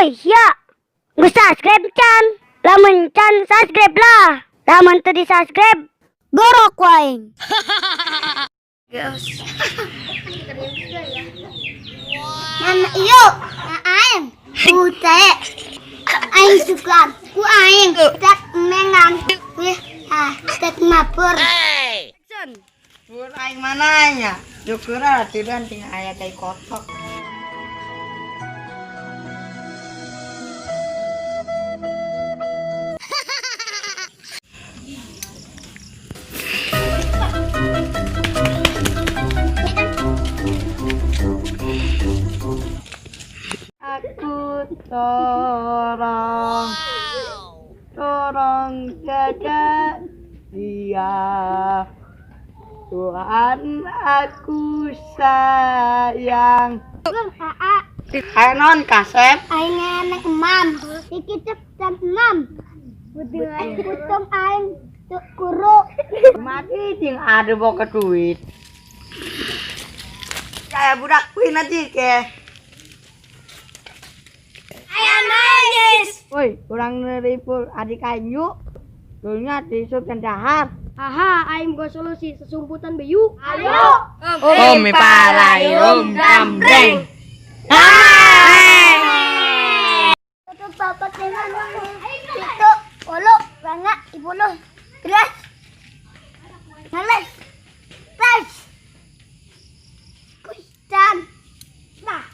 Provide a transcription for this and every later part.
Oh iya, gue subscribe can. Lamun can subscribe lah. Lamun tuh di subscribe, gorok waing. Guys. Mana iyo, aing. Ute. Aing suka. Ku aing. Tak mengang. Wih, tak mapur. Bur aing mananya? Jukura latihan tinggal aya kayak kotok. Aku tolong jaga dia. Tuhan aku sayang. Ayo non kasep. Aing enak mam. Iki cep mam. Putung aing kuru. Mati ting ada bawa duit. Saya budak kuih nanti ke. Ayo nangis. Woi, kurang neripul adik ayu. Dulunya disut dan dahar. Aha, aing gua solusi sesumputan bayu. Ayo. Om palayum kambreng. Tutup bapak dengan itu polo bangga ibulu. Terus. Males. Terus. Kuitan. Nah.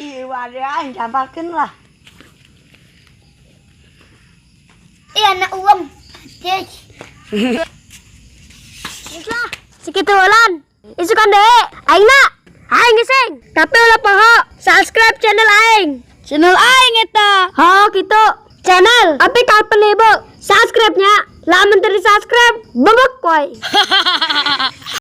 Iya, ada yang jamparkan lah. Iya nak uang. Yes. Islah. Sekitu ulan. Isukan deh. Aing nak. Aing gising. Tapi ulah poho. Subscribe channel aing. Channel aing eta. Ho gitu. Channel. Tapi kapan ibu? Subscribe-nya. Lamun tadi subscribe. Bebek koy.